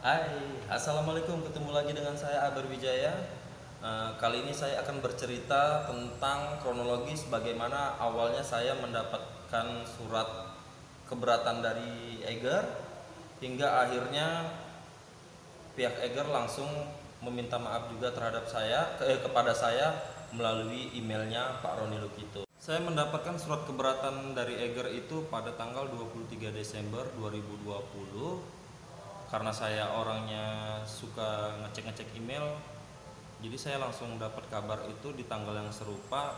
Hai, Assalamualaikum. Ketemu lagi dengan saya Aber Wijaya. Kali ini saya akan bercerita tentang kronologis bagaimana awalnya saya mendapatkan surat keberatan dari Eiger hingga akhirnya pihak Eiger langsung meminta maaf juga terhadap kepada saya melalui emailnya Pak Roni Lukito. Saya mendapatkan surat keberatan dari Eiger itu pada tanggal 23 Desember 2020. Karena saya orangnya suka ngecek-ngecek email, jadi saya langsung dapat kabar itu di tanggal yang serupa.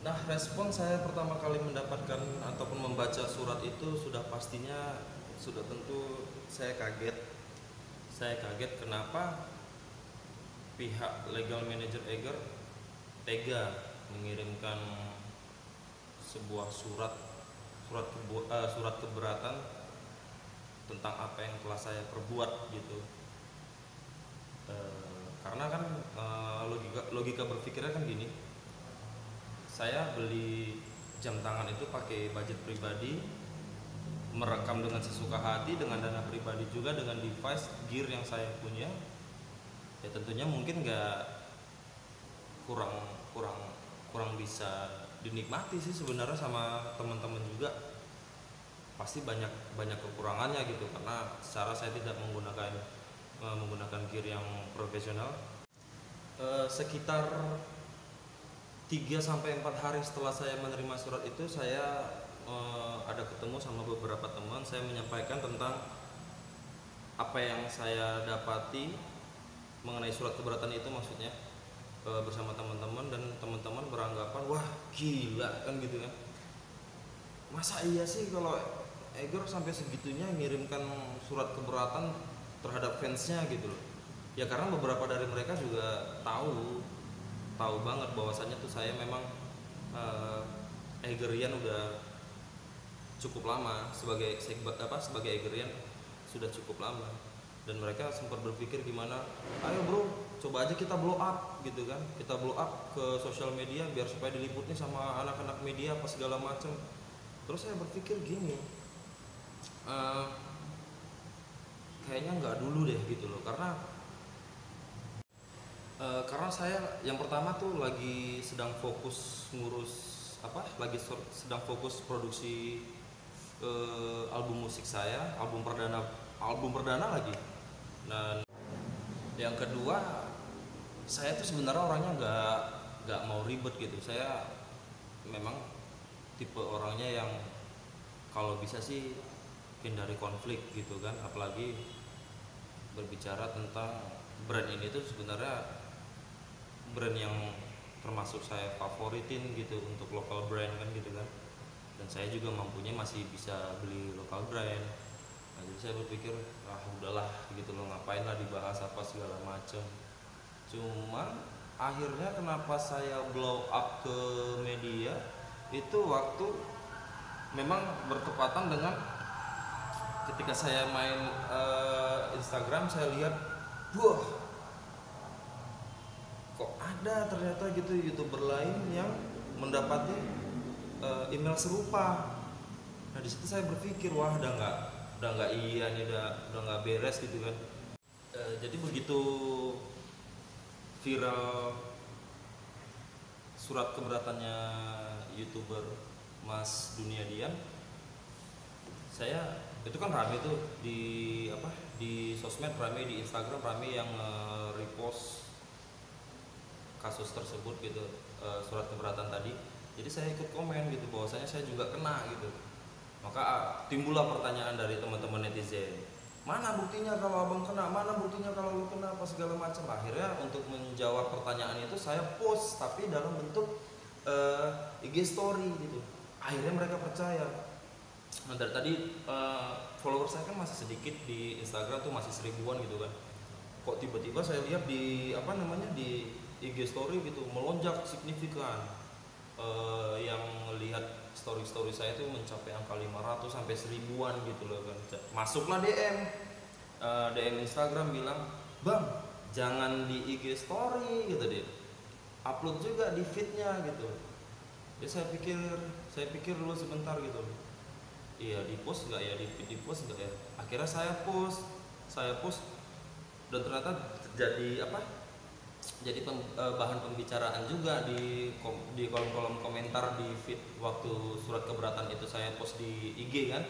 Nah, respon saya pertama kali mendapatkan ataupun membaca surat itu sudah pastinya sudah tentu saya kaget. Saya kaget kenapa pihak legal manager Eiger tega mengirimkan sebuah surat keberatan tentang apa yang telah saya perbuat gitu. Karena kan logika berpikirnya kan gini, saya beli jam tangan itu pakai budget pribadi, merekam dengan sesuka hati dengan dana pribadi juga dengan device gear yang saya punya, ya tentunya mungkin nggak kurang bisa dinikmati sih sebenarnya sama teman-teman juga. Pasti banyak kekurangannya gitu, karena secara saya tidak menggunakan gear yang profesional. Sekitar 3-4 hari setelah saya menerima surat itu, saya ada ketemu sama beberapa teman. Saya menyampaikan tentang apa yang saya dapati mengenai surat keberatan itu, maksudnya bersama teman-teman, dan teman-teman beranggapan wah gila kan gitu kan, masa iya sih kalau Eiger sampai segitunya ngirimkan surat keberatan terhadap fansnya gitu loh. Ya karena beberapa dari mereka juga tahu banget bahwasannya tuh saya memang Eggerian udah cukup lama, sebagai Eggerian sudah cukup lama, dan mereka sempat berpikir gimana, ayo bro coba aja kita blow up gitu kan, kita blow up ke sosial media biar supaya diliputnya sama anak-anak media apa segala macam. Terus saya berpikir gini, kayaknya nggak dulu deh gitu loh, karena saya yang pertama tuh lagi sedang fokus sedang fokus produksi album musik saya, album perdana lagi. Dan yang kedua, saya tuh sebenarnya orangnya nggak mau ribet gitu. Saya memang tipe orangnya yang kalau bisa sih hindari konflik gitu kan, apalagi berbicara tentang brand ini tuh sebenarnya brand yang termasuk saya favoritin gitu untuk lokal brand kan gitu kan, dan saya juga mampunya masih bisa beli lokal brand. Nah, jadi saya berpikir udahlah gitu loh, ngapain lah dibahas apa segala macam. Cuma akhirnya kenapa saya blow up ke media itu waktu memang bertepatan dengan ketika saya main Instagram. Saya lihat, wah kok ada ternyata gitu YouTuber lain yang mendapati email serupa. Nah di situ saya berpikir, wah udah nggak iya nih, udah nggak beres gitu kan. Jadi begitu viral surat keberatannya YouTuber Mas Dunia Dian, saya itu kan rame tuh di sosmed, rame di Instagram, rame yang repost kasus tersebut gitu, surat keberatan tadi. Jadi saya ikut komen gitu bahwasanya saya juga kena gitu. Maka timbullah pertanyaan dari teman-teman netizen, mana buktinya kalau abang kena, mana buktinya kalau lu kena, apa segala macam. Akhirnya untuk menjawab pertanyaan itu saya post tapi dalam bentuk IG story gitu. Akhirnya mereka percaya. Nah dari tadi follower saya kan masih sedikit di Instagram tuh, masih 1000-an gitu kan. Kok tiba-tiba saya lihat di di IG story gitu melonjak signifikan. Yang lihat story saya itu mencapai angka 500 sampai 1000-an gitu loh kan. Masuklah DM Instagram bilang, "Bang, jangan di IG story," gitu deh. "Upload juga di feednya," gitu. Ya saya pikir dulu sebentar gitu. Iya di post nggak ya, di post nggak ya. Akhirnya saya post dan ternyata jadi bahan pembicaraan juga di kolom-kolom komentar di feed waktu surat keberatan itu saya post di IG kan.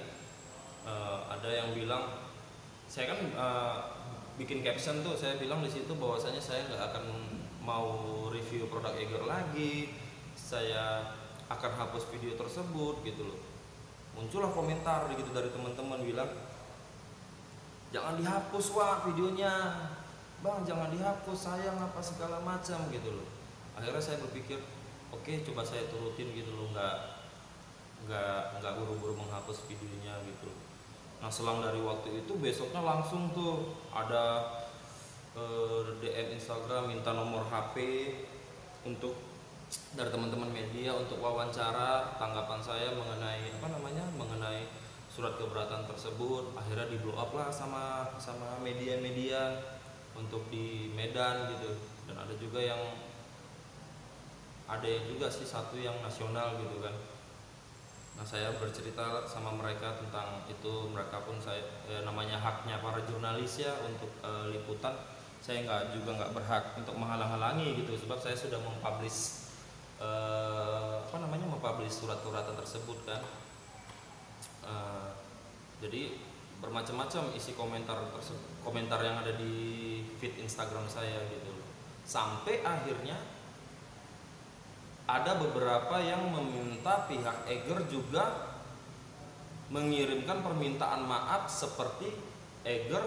Ada yang bilang, saya kan bikin caption tuh, saya bilang di situ bahwasanya saya nggak akan mau review produk Eiger lagi, saya akan hapus video tersebut gitu loh. Muncullah komentar gitu dari teman-teman bilang, jangan dihapus Wak videonya, Bang jangan dihapus, sayang apa segala macam gitu loh. Akhirnya saya berpikir, oke, coba saya turutin gitu loh, nggak buru-buru menghapus videonya gitu. Nah selang dari waktu itu besoknya langsung tuh ada DM Instagram minta nomor HP untuk dari teman-teman media untuk wawancara tanggapan saya mengenai surat keberatan tersebut. Akhirnya di blow up lah sama media-media untuk di Medan gitu, dan ada juga sih satu yang nasional gitu kan. Nah saya bercerita sama mereka tentang itu, mereka pun namanya haknya para jurnalis ya untuk liputan. Saya nggak berhak untuk menghalang-halangi gitu, sebab saya sudah mempublish surat keberatan tersebut kan. Jadi bermacam-macam isi komentar yang ada di feed Instagram saya gitu. Sampai akhirnya ada beberapa yang meminta pihak Eiger juga mengirimkan permintaan maaf seperti Eiger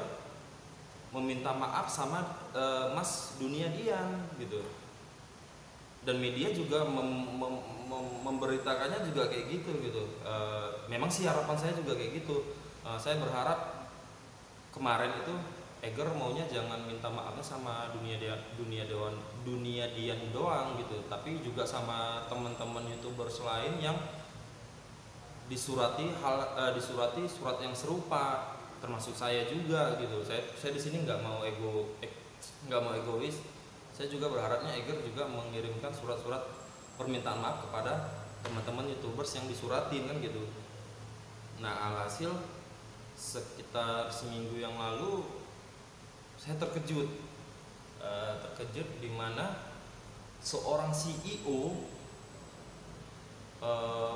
meminta maaf sama Mas Dunia Dian gitu. Dan media juga memberitakannya juga kayak gitu. Memang sih harapan saya juga kayak gitu. Saya berharap kemarin itu Eiger maunya jangan minta maafnya sama Dunia Dian doang gitu, tapi juga sama teman-teman YouTubers lain yang disurati surat yang serupa, termasuk saya juga gitu. Saya di sini nggak mau egois. Saya juga berharapnya Eiger juga mengirimkan surat-surat permintaan maaf kepada teman-teman YouTubers yang disuratin kan gitu. Nah alhasil sekitar seminggu yang lalu saya terkejut di mana seorang CEO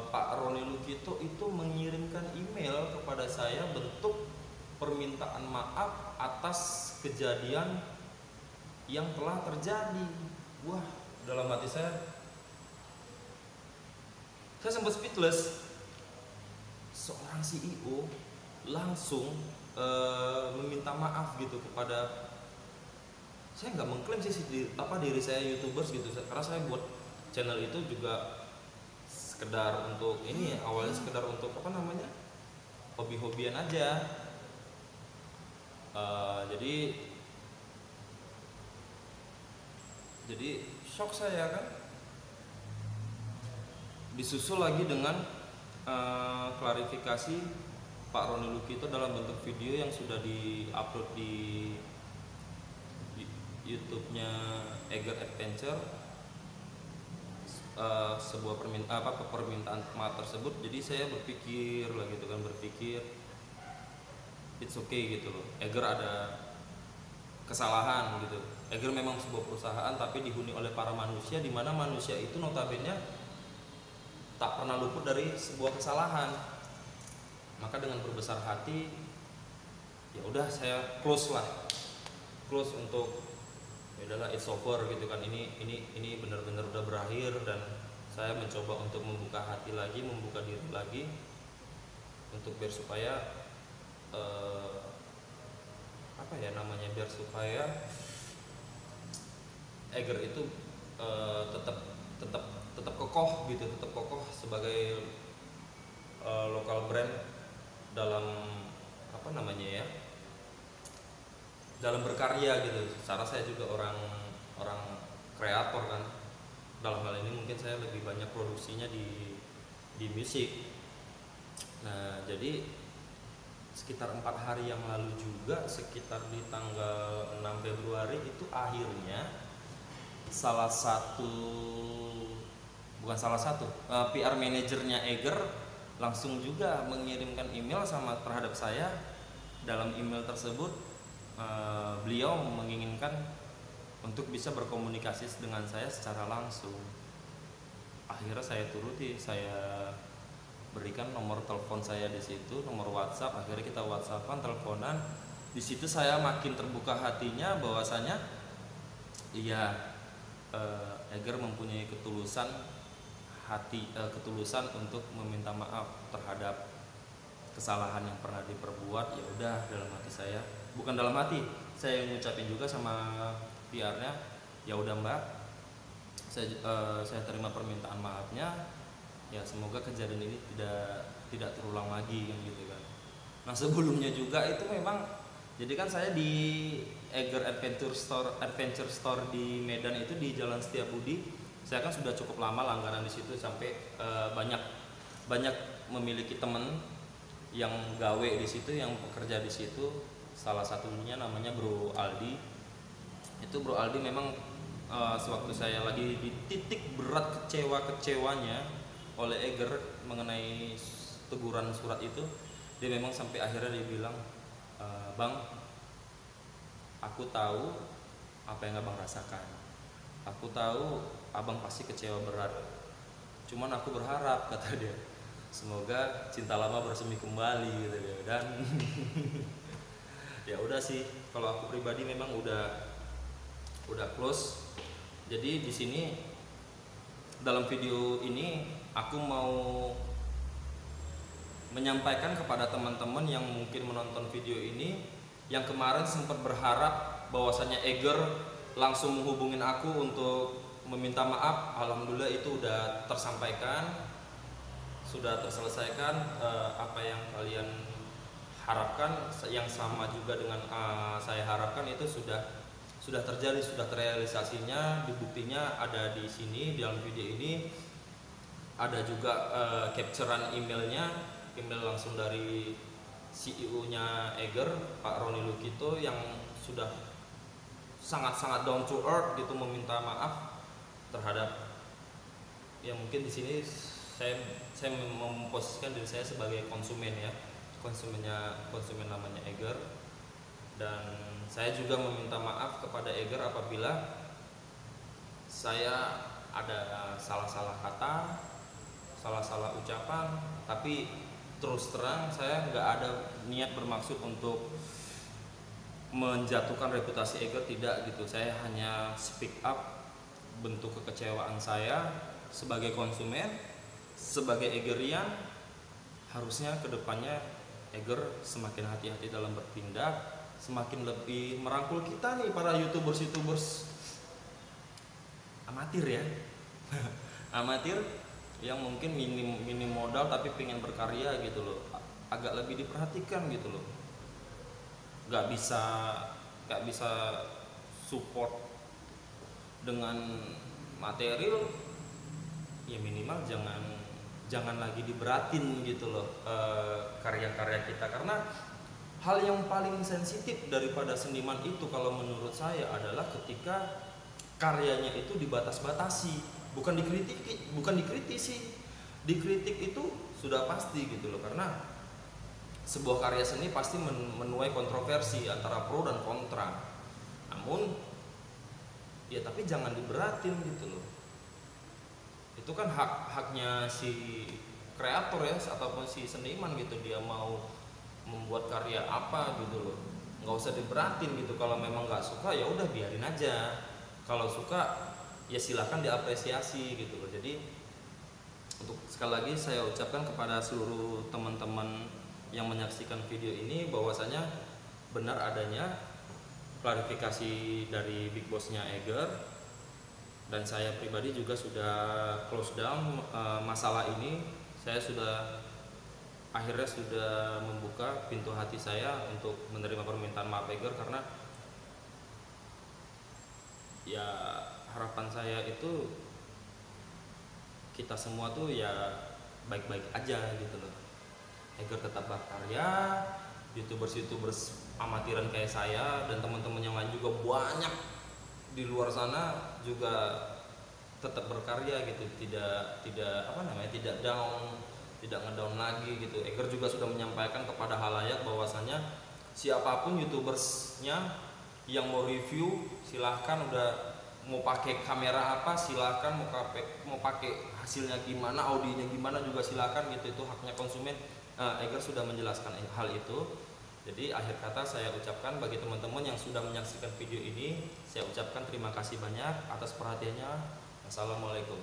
Pak Roni Lukito itu mengirimkan email kepada saya bentuk permintaan maaf atas kejadian yang telah terjadi. Wah, dalam hati saya sempat speechless. Seorang CEO langsung meminta maaf gitu kepada, saya nggak mengklaim sih diri saya YouTubers gitu, karena saya buat channel itu juga sekedar untuk ini awalnya sekedar untuk hobi-hobian aja. Jadi shock saya kan, disusul lagi dengan klarifikasi Pak Roni Lukito dalam bentuk video yang sudah di-upload di YouTube-nya Eiger Adventure, sebuah permintaan maaf tersebut. Jadi saya berpikir it's okay gitu loh, Eiger ada kesalahan gitu. Eiger memang sebuah perusahaan tapi dihuni oleh para manusia, di mana manusia itu notabene tak pernah luput dari sebuah kesalahan. Maka dengan berbesar hati ya udah saya close untuk ya udahlah, it's over gitu kan. Ini benar-benar udah berakhir, dan saya mencoba untuk membuka hati lagi, membuka diri lagi untuk biar supaya biar supaya Eiger itu tetap kokoh gitu, sebagai lokal brand dalam dalam berkarya gitu. Secara saya juga orang kreator kan. Dalam hal ini mungkin saya lebih banyak produksinya di musik. Nah jadi sekitar 4 hari yang lalu juga, sekitar di tanggal 6 Februari itu akhirnya PR manajernya Eiger langsung juga mengirimkan email terhadap saya dalam email tersebut beliau menginginkan untuk bisa berkomunikasi dengan saya secara langsung. Akhirnya saya turuti, saya berikan nomor telepon saya di situ, nomor WhatsApp. Akhirnya kita WhatsAppan, teleponan. Di situ saya makin terbuka hatinya bahwasanya iya, Eger mempunyai ketulusan hati, ketulusan untuk meminta maaf terhadap kesalahan yang pernah diperbuat. Ya udah, dalam hati saya, bukan dalam hati, saya ngucapin juga sama PR-nya, ya udah Mbak, saya terima permintaan maafnya, ya semoga kejadian ini tidak terulang lagi kan gitu kan. Nah sebelumnya juga itu memang, jadi kan saya di Eger Adventure Store di Medan itu di Jalan Setiabudi, saya kan sudah cukup lama langganan di situ sampai banyak memiliki teman yang gawe di situ, yang bekerja di situ. Salah satunya namanya Bro Aldi. Itu Bro Aldi memang sewaktu saya lagi di titik berat kecewanya oleh Eger mengenai teguran surat itu, dia memang sampai akhirnya dia bilang, Bang, aku tahu apa yang abang rasakan, aku tahu abang pasti kecewa berat, cuman aku berharap, kata dia, semoga cinta lama bersemi kembali gitu dia. Dan ya udah sih, kalau aku pribadi memang udah close. Jadi di sini dalam video ini aku mau menyampaikan kepada teman-teman yang mungkin menonton video ini, yang kemarin sempat berharap bahwasanya Eger langsung menghubungin aku untuk meminta maaf. Alhamdulillah itu udah tersampaikan, sudah terselesaikan. Apa yang kalian harapkan, yang sama juga dengan saya harapkan, itu sudah terjadi, sudah terrealisasinya. Buktinya ada di sini, di dalam video ini ada juga capturean emailnya, email langsung dari CEO-nya Eger, Pak Roni Lukito, yang sudah sangat-sangat down to earth gitu meminta maaf terhadap, ya mungkin di sini saya memposisikan diri saya sebagai konsumen ya, konsumen namanya Eger. Dan saya juga meminta maaf kepada Eger apabila saya ada salah-salah kata, salah-salah ucapan. Tapi terus terang saya nggak ada niat bermaksud untuk menjatuhkan reputasi Eger, tidak gitu. Saya hanya speak up bentuk kekecewaan saya sebagai konsumen, sebagai Egerian. Harusnya kedepannya Eger semakin hati-hati dalam bertindak, semakin lebih merangkul kita nih para youtubers amatir ya amatir yang mungkin minim modal tapi pengen berkarya gitu loh, agak lebih diperhatikan gitu loh. Nggak bisa support dengan material, ya minimal jangan lagi diberatin gitu loh karya-karya kita. Karena hal yang paling sensitif daripada seniman itu kalau menurut saya adalah ketika karyanya itu dibatas-batasi, bukan dikritisi. Dikritik itu sudah pasti gitu loh, karena sebuah karya seni pasti menuai kontroversi antara pro dan kontra. Namun ya tapi jangan diberatin gitu loh. Itu kan haknya si kreator ya, ataupun si seniman gitu, dia mau membuat karya apa gitu loh, nggak usah diberatin gitu. Kalau memang nggak suka ya udah biarin aja, kalau suka ya silahkan diapresiasi gitu loh. Jadi untuk sekali lagi saya ucapkan kepada seluruh teman-teman yang menyaksikan video ini bahwasanya benar adanya klarifikasi dari big bossnya Eger, dan saya pribadi juga sudah close down masalah ini. Saya akhirnya sudah membuka pintu hati saya untuk menerima permintaan maaf Eger, karena ya harapan saya itu kita semua tuh ya baik-baik aja gitu loh. Eger tetap berkarya, youtubers amatiran kayak saya dan teman-teman yang lain juga banyak di luar sana juga tetap berkarya gitu, tidak down, tidak ngedown lagi gitu. Eger juga sudah menyampaikan kepada halayak bahwasanya siapapun youtubersnya yang mau review silahkan, udah mau pakai kamera apa silahkan, mau pakai hasilnya gimana, audionya gimana juga silahkan gitu, itu haknya konsumen. Eger sudah menjelaskan hal itu. Jadi akhir kata saya ucapkan bagi teman-teman yang sudah menyaksikan video ini, saya ucapkan terima kasih banyak atas perhatiannya. Assalamualaikum.